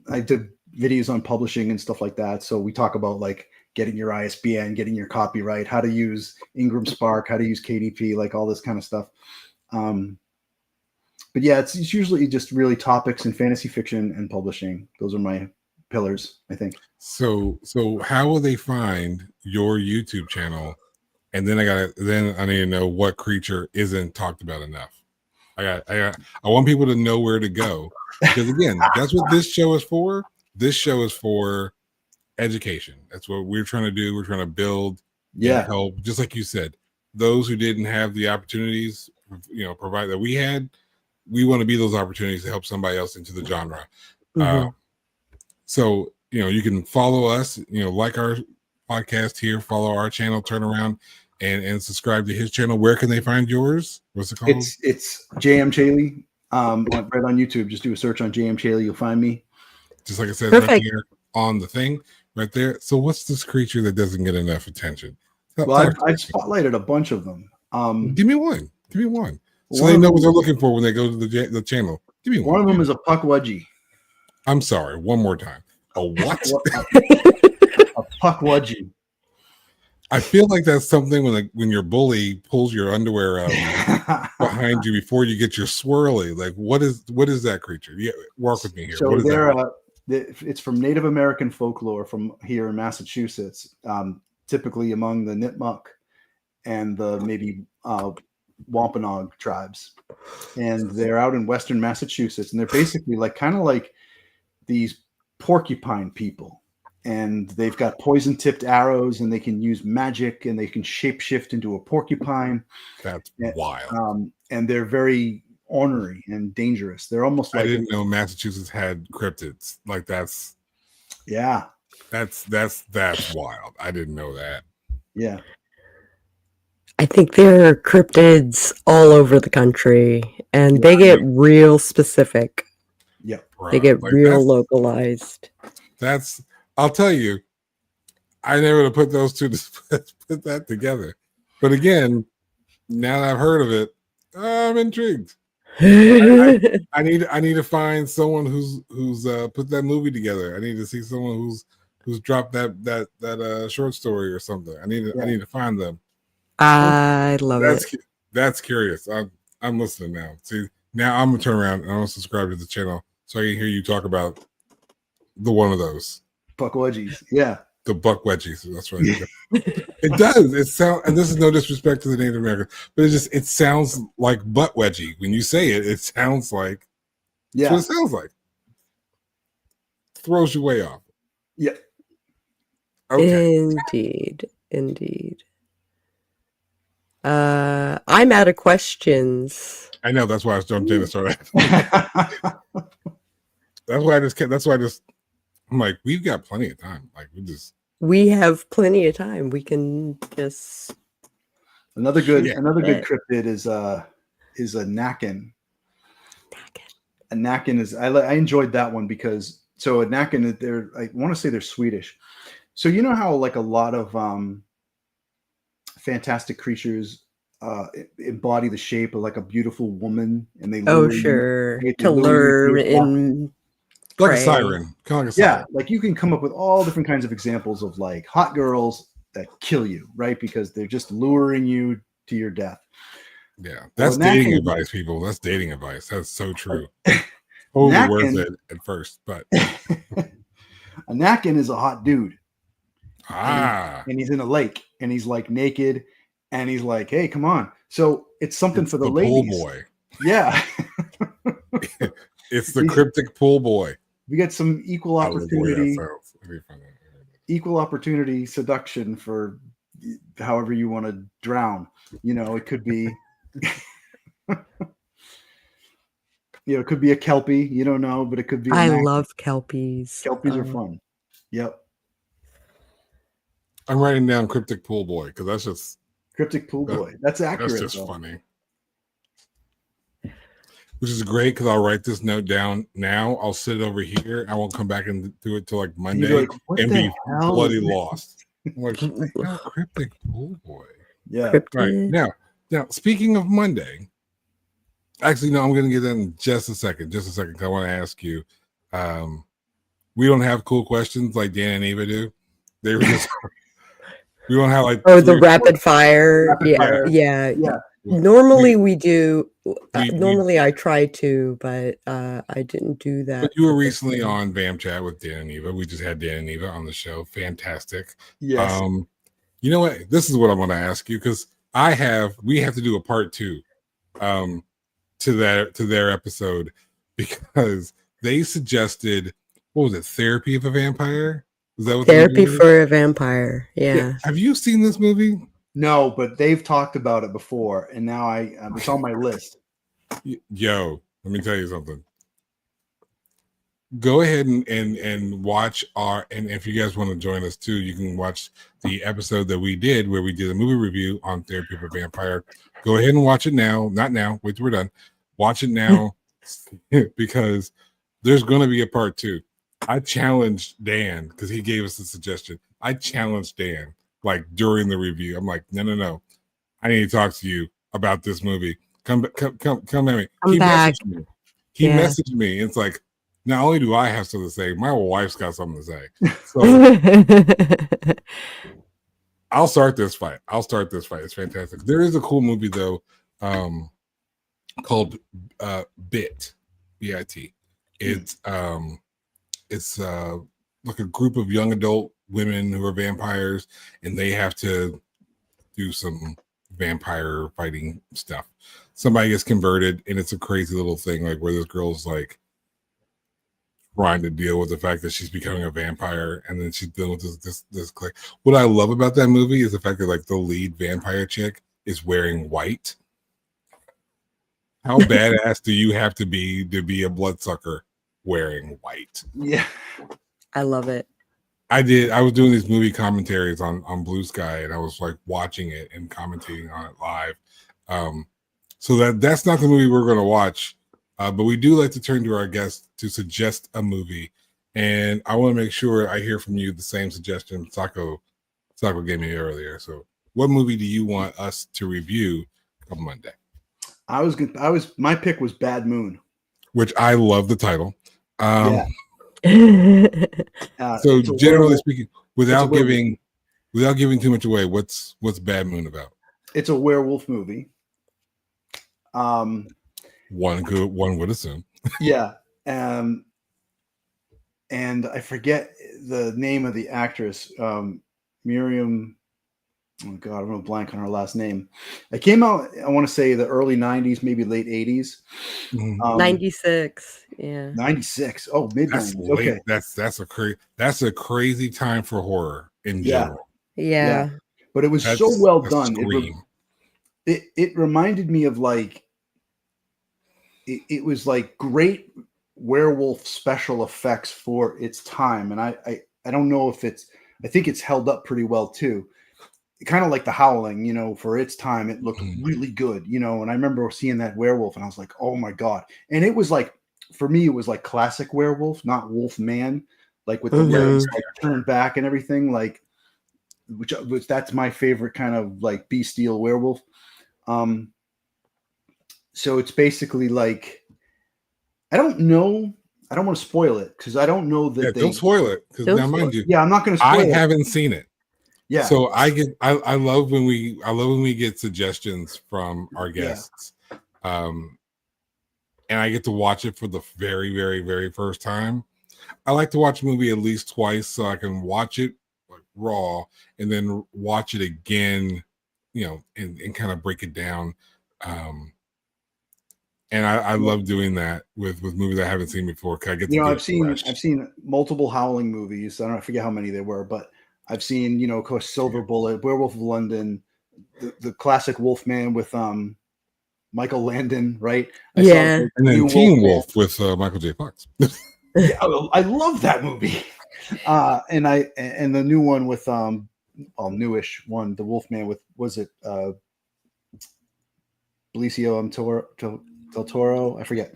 I did videos on publishing and stuff like that. So we talk about like getting your ISBN, getting your copyright, how to use Ingram Spark, how to use KDP, like all this kind of stuff. But yeah, it's usually just really topics in fantasy fiction and publishing. Those are my pillars, I think. So how will they find your YouTube channel? And then I need to know what creature isn't talked about enough. I want people to know where to go, because again, that's what this show is for. This show is for education. That's what we're trying to do. We're trying to build, help. Just like you said, those who didn't have the opportunities, provide that we had. We want to be those opportunities to help somebody else into the genre. Mm-hmm. So, you can follow us, like our podcast here, follow our channel, turn around and subscribe to his channel. Where can they find yours? What's it called? It's JM Celi. Right on YouTube. Just do a search on JM Celi. You'll find me. Just like I said, right here on the thing right there. So what's this creature that doesn't get enough attention? Well, I've spotlighted a bunch of them. Give me one. So they know what they're looking for when they go to the channel. Give me one. One of them is a puckwudgie. I'm sorry. One more time. A what? A Puckwudgie. I feel like that's something when your bully pulls your underwear out behind you before you get your swirly. Like, what is that creature? Yeah, work with me here. So what is that? It's from Native American folklore from here in Massachusetts, typically among the Nipmuc and the maybe Wampanoag tribes. And they're out in Western Massachusetts, and they're basically kind of like these porcupine people. And they've got poison-tipped arrows, and they can use magic, and they can shapeshift into a porcupine. That's wild. And they're very ornery and dangerous. They're almost like, I didn't know Massachusetts had cryptids. Like that's wild. I didn't know that. Yeah. I think there are cryptids all over the country, and they get real specific. Yeah. They get real localized. I'll tell you, I never would have put those two put that together. But again, now that I've heard of it, I'm intrigued. I need to find someone who's put that movie together. I need to see someone who's dropped that short story or something. I need to find them. I love it. That's curious. I'm listening now. See, now I'm gonna turn around and I'm gonna subscribe to the channel so I can hear you talk about the one of those. Puckwudgies. Yeah. The buck wedgies. That's right. It does. It sounds, and this is no disrespect to the Native American, but it sounds like butt wedgie. When you say it, it sounds like that's what it sounds like. Throws you way off. Yeah. Okay. Indeed. I'm out of questions. I know, that's why I jumped in and started. That's why I just I'm like, we've got plenty of time. Like we have plenty of time. We can just another good cryptid is a Nakin. A Nakin is I enjoyed that one because a Nakin, I want to say they're Swedish. So you know how like a lot of fantastic creatures embody the shape of like a beautiful woman, and they to lure in. Like a siren. Kind of like a siren. Yeah, like you can come up with all different kinds of examples of like hot girls that kill you, right? Because they're just luring you to your death. Yeah, that's dating advice, people. That's dating advice. That's so true. Totally worth it at first, but a Nakin is a hot dude. And he's in a lake, and he's like naked, and he's like, "Hey, come on!" So it's something for the ladies. Pool boy. Yeah, it's the cryptic pool boy. We get some equal opportunity seduction for however you want to drown. You know, it could be, it could be a Kelpie. You don't know, but it could be. I love Kelpies. Kelpies are fun. Yep. I'm writing down cryptic pool boy because that's just cryptic pool boy. That's accurate. That's just funny. Which is great because I'll write this note down now. I'll sit over here. I won't come back and do it till like Monday and be bloody lost. I'm like, cryptic pool boy. Yeah. Right. Now, speaking of Monday, actually, no, I'm going to get that in just a second. Because I want to ask you. We don't have cool questions like Dan and Eva do. They were just. We don't have like the rapid fire. Yeah. Normally we do. Normally I try to, but I didn't do that. But you were recently on Bam Chat with Dan and Eva. We just had Dan and Eva on the show. Fantastic. Yes. You know what? This is what I'm going to ask you because we have to do a part 2 to their episode because they suggested, what was it? Therapy of a Vampire? Is that what Therapy for a Vampire? Yeah. Have you seen this movie? No, but they've talked about it before, and now it's on my list. Yo, let me tell you something. Go ahead and watch and if you guys want to join us too, you can watch the episode that we did where we did a movie review on Therapy for Vampire. Go ahead and watch it now. Not now. Wait till we're done. Watch it now because there's going to be a part 2. I challenged Dan because he gave us a suggestion. I challenged Dan like during the review. I'm like, no. I need to talk to you about this movie. Come at me. He messaged me. He messaged me. It's like, Not only do I have something to say, my wife's got something to say. So I'll start this fight. It's fantastic. There is a cool movie though, called Bit, B-I-T. It's like a group of young adult women who are vampires, and they have to do some vampire fighting stuff. Somebody gets converted, and it's a crazy little thing, like where this girl's like trying to deal with the fact that she's becoming a vampire, and then she's dealing with this clique. What I love about that movie is the fact that like the lead vampire chick is wearing white. How badass do you have to be a bloodsucker wearing white? Yeah, I love it. I was doing these movie commentaries on Bluesky, and I was like watching it and commentating on it live. So that's not the movie we're going to watch, but we do like to turn to our guests to suggest a movie, and I want to make sure I hear from you the same suggestion Sako gave me earlier. So, what movie do you want us to review on Monday? My pick was Bad Moon, which I love the title. Yeah. So generally speaking, without giving too much away, what's Bad Moon about? It's a werewolf movie. One would assume. Yeah. And I forget the name of the actress, Miriam. Oh God, I'm gonna blank on her last name. It came out, I want to say the early 90s, maybe late 80s. 96. Yeah. 96. Oh, mid 90s. Okay. That's a crazy time for horror in general. Yeah. But it was so well done. It reminded me of like it was like great werewolf special effects for its time. And I don't know if I think it's held up pretty well too. Kind of like The Howling, for its time, it looked really good, and I remember seeing that werewolf and I was like, oh my God. And it was like, for me, it was like classic werewolf, not wolf man, like with the legs like turned back and everything, like, which that's my favorite kind of like bestial werewolf. So it's basically like, I don't want to spoil it because I don't know that don't spoil it, because now mind you, I'm not going to spoil it. I haven't seen it. Yeah. So I love when we get suggestions from our guests. And I get to watch it for the very, very, very first time. I like to watch a movie at least twice so I can watch it like raw and then watch it again, and kind of break it down. And I love doing that with movies I haven't seen before. I get to I've seen multiple Howling movies. I forget how many there were, but I've seen, of course, Silver Bullet, Werewolf of London, the classic Wolfman with Michael Landon, right? And then Teen Wolf with Michael J. Fox. Yeah, I love that movie. And the new one with newish one, the Wolfman with, was it Benicio del Toro? I forget.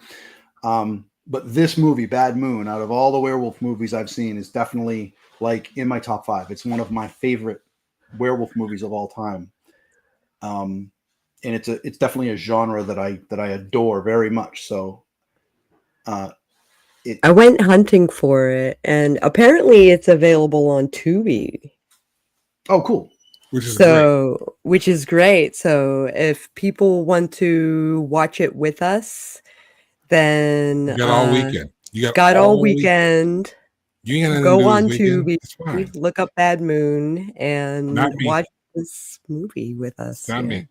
But this movie, Bad Moon, out of all the werewolf movies I've seen, is definitely like in my top 5. It's one of my favorite werewolf movies of all time. And it's definitely a genre that I adore very much. So I went hunting for it, and apparently it's available on Tubi. Oh, cool. Which is great. So if people want to watch it with us, then you got all weekend. You got all weekend. You go on Tubi, look up Bad Moon, and watch this movie with us. Not me.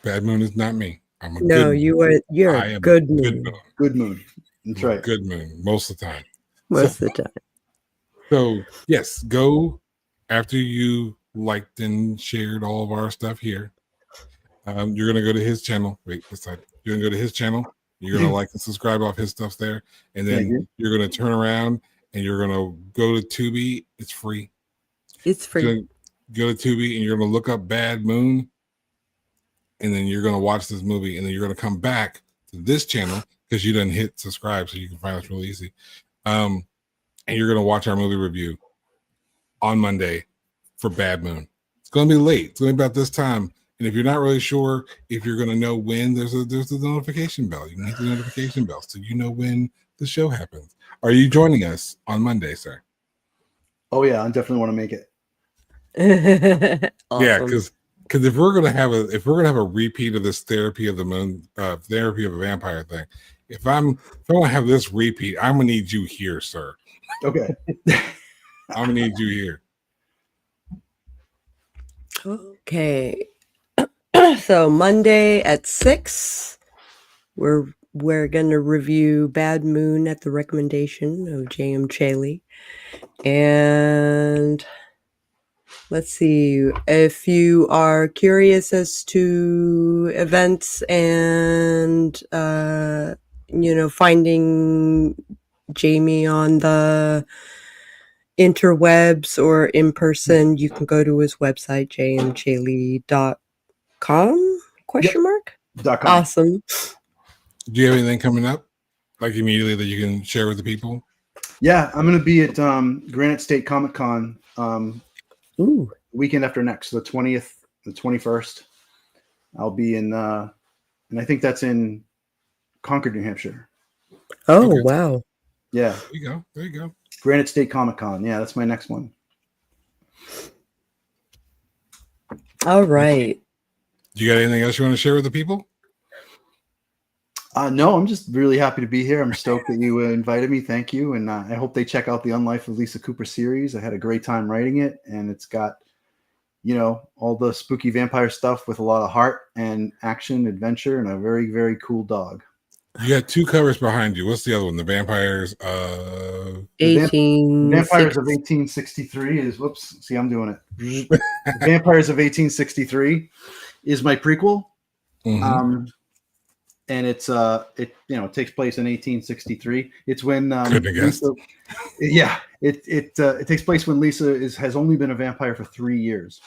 Bad Moon is not me. I'm a no, good you're a good moon. Good moon. That's right. Good moon most of the time. Most of the time. So yes, go after you liked and shared all of our stuff here. You're gonna go to his channel. Wait, this side. You're gonna go to his channel. You're gonna like and subscribe off his stuff's there, and then you're gonna turn around and you're gonna go to Tubi. It's free. It's free. Go to Tubi and you're gonna look up Bad Moon, and then you're gonna watch this movie, and then you're gonna come back to this channel because you didn't hit subscribe, so you can find us really easy. And you're gonna watch our movie review on Monday for Bad Moon. It's gonna be late. It's gonna be about this time And if you're not really sure if you're going to know when, there's a notification bell. You can hit the notification bell so you know when the show happens. Are you joining us on Monday, sir? Oh yeah, I definitely want to make it. Awesome. Yeah, because if we're gonna have a repeat of this therapy of the moon, therapy of a vampire thing, if I want to have this repeat, I'm gonna need you here, sir. Okay. I'm gonna need you here. Okay. So Monday at 6, we're gonna review Bad Moon at the recommendation of JM Celi. And let's see, if you are curious as to events and finding Jamie on the interwebs or in person, you can go to his website, jmceli.com? Question mark? .com. Awesome. Do you have anything coming up, like immediately, that you can share with the people? Yeah, I'm going to be at Granite State Comic Con Ooh. weekend after next, the 20th, the 21st. I'll be in, and I think that's in Concord, New Hampshire. Oh, Okay. wow. Yeah, There you go. There you go. Granite State Comic Con. Yeah, that's my next one. All right. Do you got anything else you want to share with the people? No, I'm just really happy to be here. I'm stoked that you invited me. Thank you. And I hope they check out the Unlife of Lisa Cooper series. I had a great time writing it, and it's got, all the spooky vampire stuff with a lot of heart and action, adventure, and a very, very cool dog. You got 2 covers behind you. What's the other one? The Vampires of 1863 is, whoops, see, I'm doing it. The Vampires of 1863 is my prequel. Mm-hmm. And it takes place in 1863. It's when Lisa, it takes place when Lisa has only been a vampire for 3 years,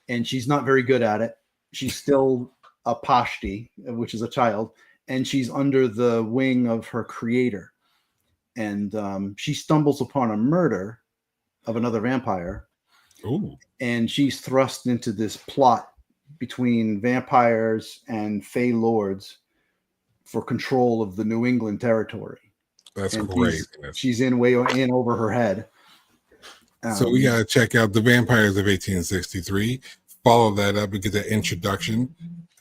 and she's not very good at it. She's still a pashti, which is a child, and she's under the wing of her creator. And she stumbles upon a murder of another vampire. Ooh. And she's thrust into this plot between vampires and Fey lords for control of the New England territory. That's great. She's way in over her head. So we got to check out The Vampires of 1863. Follow that up and get that introduction.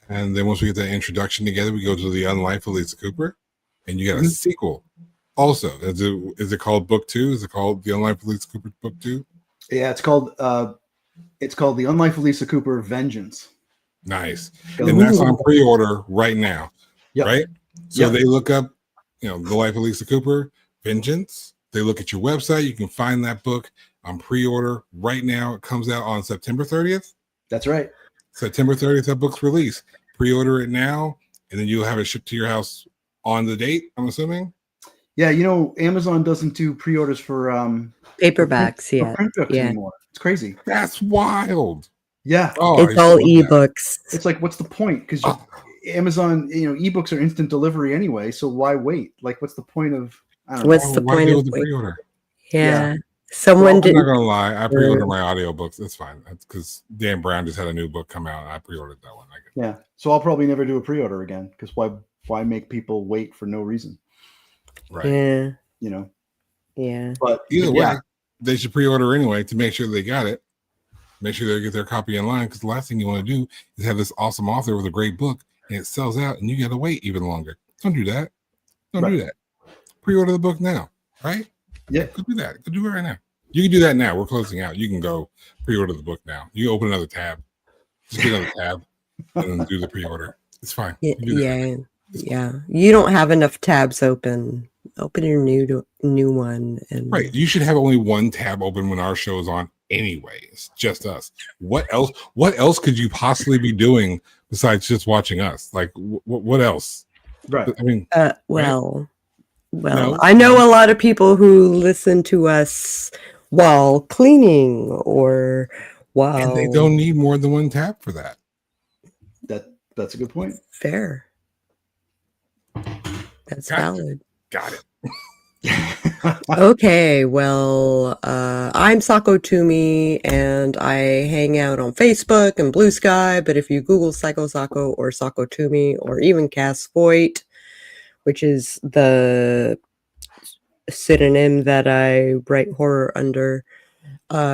And then once we get that introduction together, we go to The Unlife of Lisa Cooper. And you got a sequel also. Is it called Book 2? Is it called The Unlife of Lisa Cooper Book 2? Yeah, it's called The Unlife of Lisa Cooper Vengeance. Nice. And that's on pre-order right now. Yep. Right? So Yep. they look up, The Life of Lisa Cooper, Vengeance. They look at your website. You can find that book on pre-order right now. It comes out on September 30th. That's right. September 30th, that book's release. Pre-order it now, and then you'll have it shipped to your house on the date, I'm assuming. Yeah, Amazon doesn't do pre-orders for paperbacks for print books anymore. It's crazy. That's wild. Yeah. It's all ebooks. It's like, what's the point? Because Amazon, ebooks are instant delivery anyway, so why wait? Like, what's the point of? I don't know. What's the point of the pre-order? Yeah. Someone did. I'm not gonna lie. I pre-ordered my audiobooks. It's fine. That's because Dan Brown just had a new book come out, and I pre-ordered that one. Yeah. So I'll probably never do a pre-order again, because why make people wait for no reason? Right. Yeah. Yeah. But either way, they should pre-order anyway to make sure they got it. Make sure they get their copy in line, because the last thing you want to do is have this awesome author with a great book and it sells out and you got to wait even longer. Don't do that. Don't do that. Pre-order the book now, right? Yeah. Go do that. Go do it right now. You can do that now. We're closing out. You can go pre-order the book now. You can open another tab. Just get another tab and then do the pre-order. It's fine. Yeah. You don't have enough tabs open. Open your new one. And right. You should have only one tab open when our show is on anyway. It's just us. What else could you possibly be doing besides just watching us? Like what else? Right. I mean, well, No. I know a lot of people who listen to us while cleaning or while. And they don't need more than one tab for that. That's a good point. Fair. That's valid. Got it. Okay, well, I'm Sako Toomey, and I hang out on Facebook and Bluesky, but if you Google Psycho Sako or Sako Toomey or even Cass Voigt, which is the synonym that I write horror under,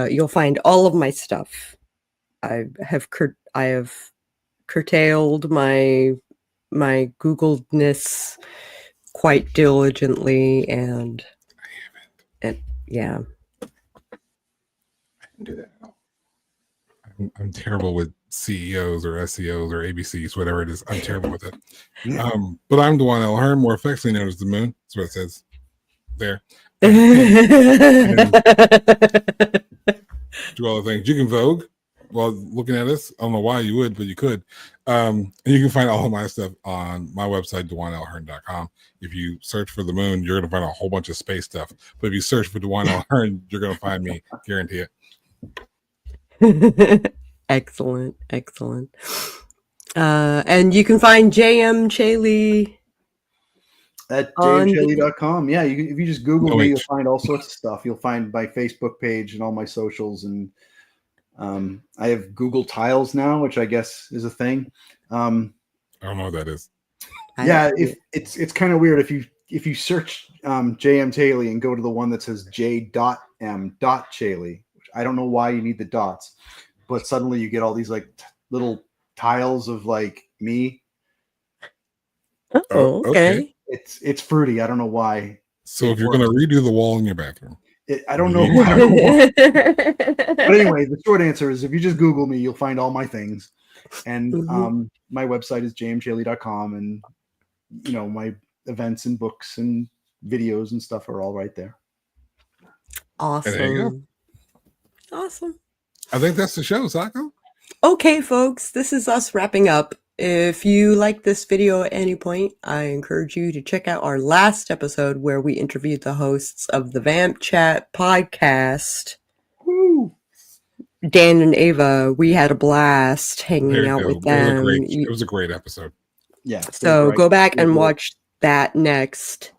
you'll find all of my stuff. I have curtailed my Googledness quite diligently, and yeah. I didn't do that at all. I'm terrible with CEOs or SEOs or ABCs, whatever it is. I'm terrible with it. But I'm Dewan L. Hearn, more affectionately known as the Moon. That's what it says there. And do all the things. You can Vogue while looking at us. I don't know why you would, but you could. And you can find all of my stuff on my website, DewanLHearn.com. If you search for the Moon, you're going to find a whole bunch of space stuff. But if you search for Dewan L. Hearn, you're going to find me. Guarantee it. Excellent. And you can find JM Celi at jmceli.com. Yeah, if you just Google me, you'll find all sorts of stuff. You'll find my Facebook page and all my socials, and I have Google Tiles now, which I guess is a thing. I don't know what that is. Yeah, it's kind of weird if you search JM Celi and go to the one that says J.M. Celi, which I don't know why you need the dots, but suddenly you get all these like little tiles of like me. Oh, okay. It's fruity. I don't know why. So if you're going to redo the wall in your bathroom, I don't know why. But anyway, the short answer is if you just Google me, you'll find all my things. And my website is jmceli.com, and my events and books and videos and stuff are all right there. Awesome. There you go. Awesome. I think that's the show, Sako. Okay, folks, this is us wrapping up. If you like this video at any point, I encourage you to check out our last episode where we interviewed the hosts of the Vamp Chat podcast. Woo. Dan and Ava. We had a blast hanging out with them. It was a great episode. Yeah. So go back and watch that next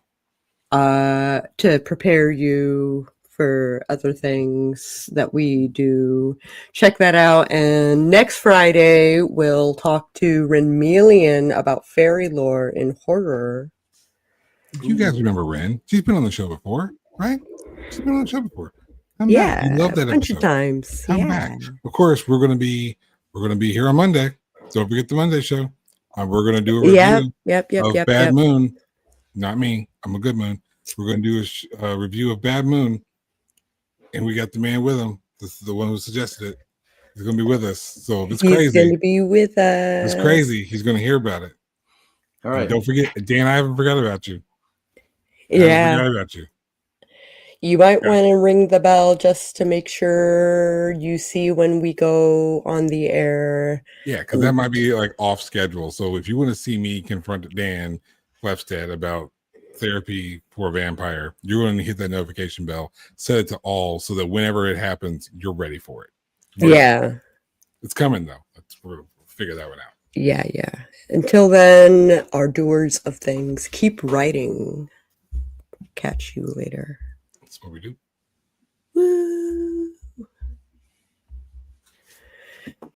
to prepare you for other things that we do. Check that out. And next Friday, we'll talk to Renmelian about fairy lore and horror. You guys remember Ren? She's been on the show before, right? She's been on the show before. Come yeah, back. You love that a bunch episode. of times. Come back. Of course, we're gonna be here on Monday. So don't forget the Monday show. We're gonna do a review of Bad Moon. Not me. I'm a good moon. We're gonna do a review of Bad Moon. And we got the man with him. This is the one who suggested it. He's going to be with us. So if it's crazy. He's going to be with us. It's crazy. He's going to hear about it. All right. And don't forget, Dan, I haven't forgot about you. I haven't forgot about you. You might want to ring the bell just to make sure you see when we go on the air. Yeah, because that might be like off schedule. So if you want to see me confront Dan Flefstead about therapy for a vampire, you're going to hit that notification bell, set it to all so that whenever it happens, you're ready for it. Yeah. It's coming though. We're going to figure that one out. Yeah. Until then, our doers of things, keep writing. Catch you later. That's what we do. Woo.